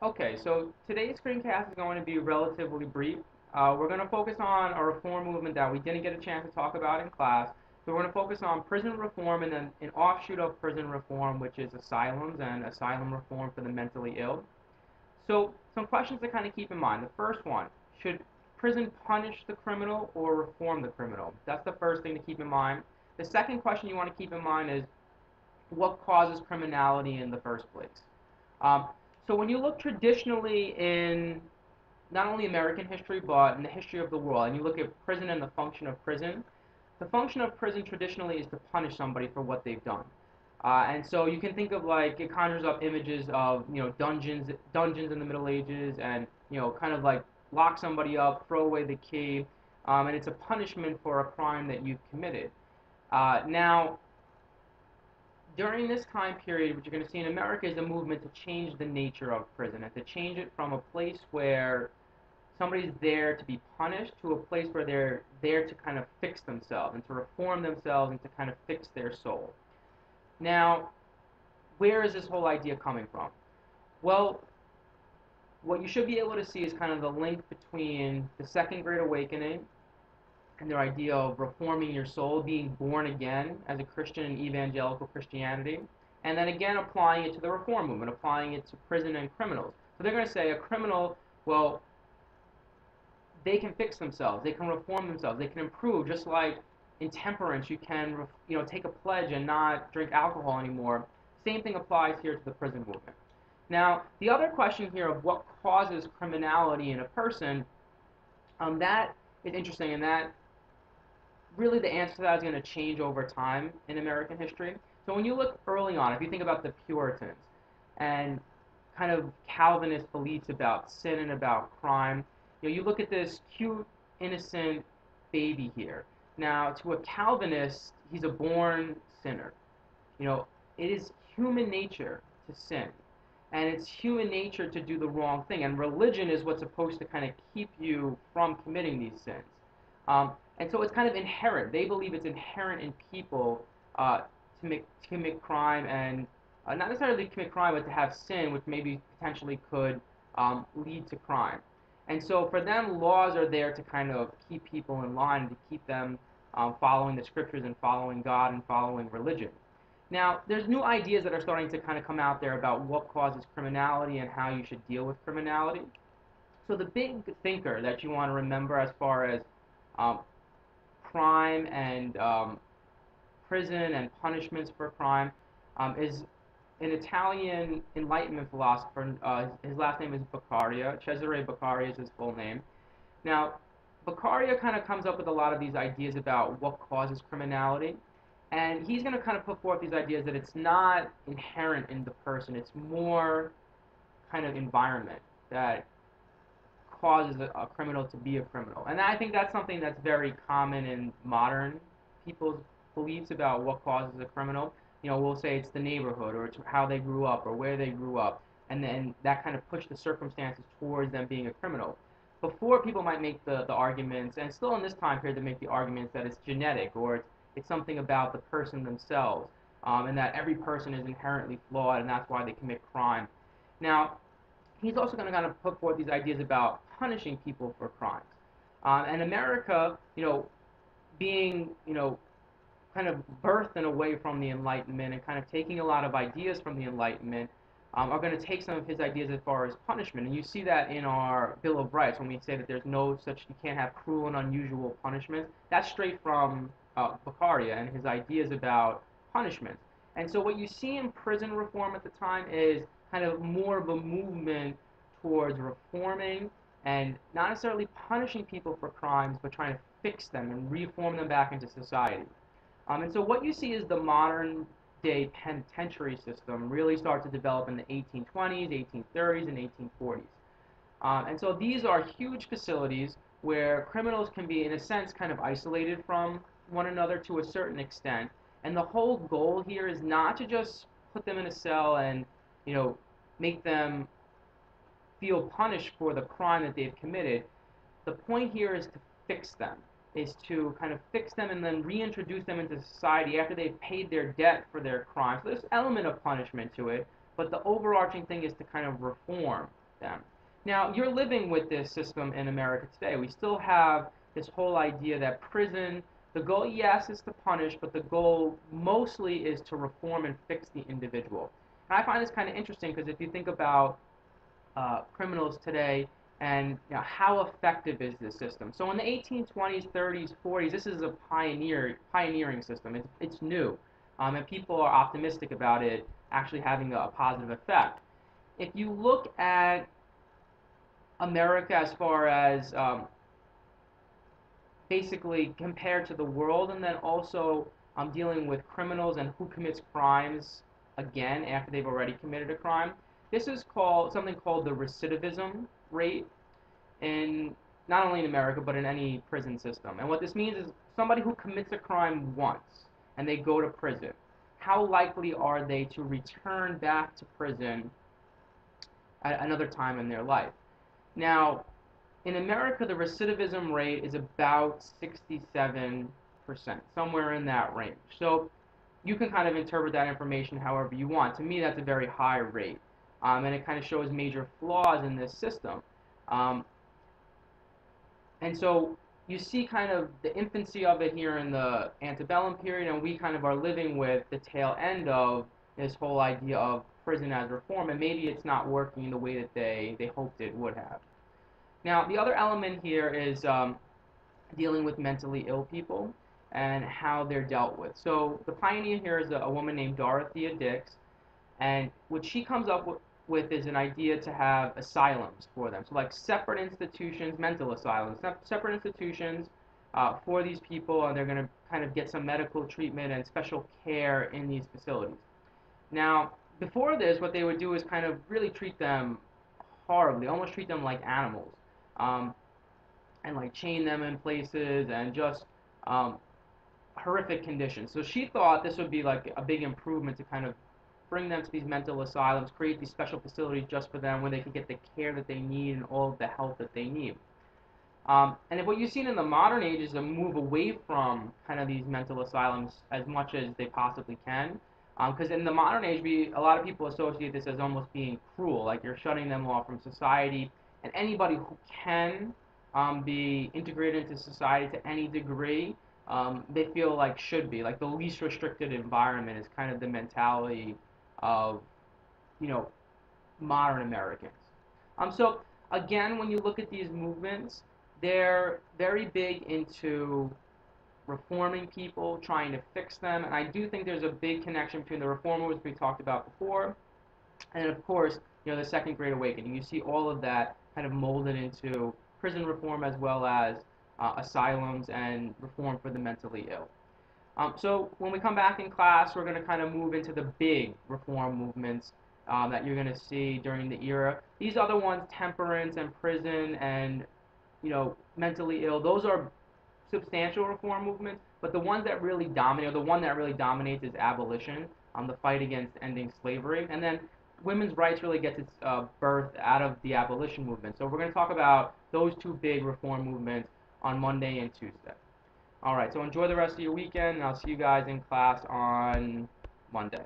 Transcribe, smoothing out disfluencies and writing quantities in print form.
Okay, so today's screencast is going to be relatively brief. We're going to focus on a reform movement that we didn't get a chance to talk about in class. So we're going to focus on prison reform and then an offshoot of prison reform, which is asylums and asylum reform for the mentally ill. So some questions to kind of keep in mind. The first one, should prison punish the criminal or reform the criminal? That's the first thing to keep in mind. The second question you want to keep in mind is what causes criminality in the first place? Um, so when you look traditionally in not only American history, but in the history of the world, and you look at prison and the function of prison traditionally is to punish somebody for what they've done. And so you can think of like it conjures up images of dungeons in the Middle Ages, and kind of like lock somebody up, throw away the key, and it's a punishment for a crime that you've committed. Now, during this time period, what you're going to see in America is a movement to change the nature of prison and to change it from a place where somebody's there to be punished to a place where they're there to kind of fix themselves and to reform themselves and to kind of fix their soul. Now, where is this whole idea coming from? Well, what you should be able to see is kind of the link between the Second Great Awakening and their idea of reforming your soul, being born again as a Christian in evangelical Christianity, and then again applying it to the reform movement, applying it to prison and criminals. So they're going to say a criminal, well, they can fix themselves, they can reform themselves, they can improve, just like in temperance you can take a pledge and not drink alcohol anymore. Same thing applies here to the prison movement. Now, the other question here of what causes criminality in a person, that is interesting, and that really the answer to that is going to change over time in American history. So when you look early on, if you think about the Puritans and kind of Calvinist beliefs about sin and about crime, you look at this cute, innocent baby here. Now, to a Calvinist, he's a born sinner. You know, it is human nature to sin, and it's human nature to do the wrong thing. And religion is what's supposed to kind of keep you from committing these sins. And so it's kind of inherent. They believe it's inherent in people to commit crime and not necessarily to commit crime, but to have sin, which maybe potentially could lead to crime. And so for them, laws are there to kind of keep people in line, to keep them following the scriptures and following God and following religion. Now, there's new ideas that are starting to kind of come out there about what causes criminality and how you should deal with criminality. So the big thinker that you want to remember as far as um, crime and prison and punishments for crime is an Italian Enlightenment philosopher. His last name is Beccaria. Cesare Beccaria is his full name. Now, Beccaria kind of comes up with a lot of these ideas about what causes criminality. And he's going to kind of put forth these ideas that it's not inherent in the person, it's more kind of environment that causes a criminal to be a criminal. And I think that's something that's very common in modern people's beliefs about what causes a criminal. We'll say it's the neighborhood or it's how they grew up or where they grew up, and then that kind of pushed the circumstances towards them being a criminal. Before, people might make the arguments, and still in this time period, they make the arguments that it's genetic or it's something about the person themselves, and that every person is inherently flawed, and that's why they commit crime. Now, he's also going to kind of put forth these ideas about punishing people for crimes. And America, being, kind of birthed in a way from the Enlightenment and kind of taking a lot of ideas from the Enlightenment, are going to take some of his ideas as far as punishment. And you see that in our Bill of Rights when we say that there's no such, you can't have cruel and unusual punishment. That's straight from Beccaria and his ideas about punishment. And so what you see in prison reform at the time is kind of more of a movement towards reforming and not necessarily punishing people for crimes, but trying to fix them and reform them back into society. And so what you see is the modern day penitentiary system really start to develop in the 1820s, 1830s, and 1840s. And so these are huge facilities where criminals can be, in a sense, kind of isolated from one another to a certain extent. And the whole goal here is not to just put them in a cell and, make them feel punished for the crime that they've committed. The point here is to fix them, is to kind of fix them and then reintroduce them into society after they've paid their debt for their crime. So there's an element of punishment to it, but the overarching thing is to kind of reform them. Now, you're living with this system in America today. We still have this whole idea that prison, the goal, yes, is to punish, but the goal mostly is to reform and fix the individual. And I find this kind of interesting because if you think about criminals today and how effective is this system. So in the 1820s, 30s, 40s, this is a pioneering system. It's new, and people are optimistic about it actually having a positive effect. If you look at America as far as basically compared to the world, and then also dealing with criminals and who commits crimes again after they've already committed a crime. This is called something called the recidivism rate in not only in America but in any prison system. And what this means is somebody who commits a crime once and they go to prison, how likely are they to return back to prison at another time in their life? Now, in America, the recidivism rate is about 67%, somewhere in that range. So you can kind of interpret that information however you want. To me, that's a very high rate, and it kind of shows major flaws in this system. Um, and so you see kind of the infancy of it here in the antebellum period, and we kind of are living with the tail end of this whole idea of prison as reform, and maybe it's not working the way that they hoped it would have. Now, the other element here is dealing with mentally ill people and how they're dealt with. So the pioneer here is a woman named Dorothea Dix, and what she comes up with is an idea to have asylums for them. So like separate institutions, mental asylums, separate institutions for these people, and they're going to kind of get some medical treatment and special care in these facilities. Now, before this, what they would do is kind of really treat them horribly, almost treat them like animals. Um, and like chain them in places and just um, horrific conditions. So she thought this would be like a big improvement to kind of bring them to these mental asylums, create these special facilities just for them where they can get the care that they need and all of the help that they need. And what you've seen in the modern age is a move away from kind of these mental asylums as much as they possibly can. Because in the modern age, a lot of people associate this as almost being cruel, like you're shutting them off from society, and anybody who can be integrated into society to any degree, they feel like should be. Like the least restricted environment is kind of the mentality of, you know, modern Americans. So again, when you look at these movements, they're very big into reforming people, trying to fix them, and I do think there's a big connection between the reform movements we talked about before, and of course, the Second Great Awakening. You see all of that kind of molded into prison reform as well as asylums and reform for the mentally ill. So when we come back in class, we're going to kind of move into the big reform movements that you're going to see during the era. These other ones, temperance and prison and mentally ill, those are substantial reform movements. But the ones that really dominate, or the one that really dominates, is abolition, the fight against ending slavery, and then women's rights really gets its birth out of the abolition movement. So we're going to talk about those two big reform movements on Monday and Tuesday. All right, so enjoy the rest of your weekend, and I'll see you guys in class on Monday.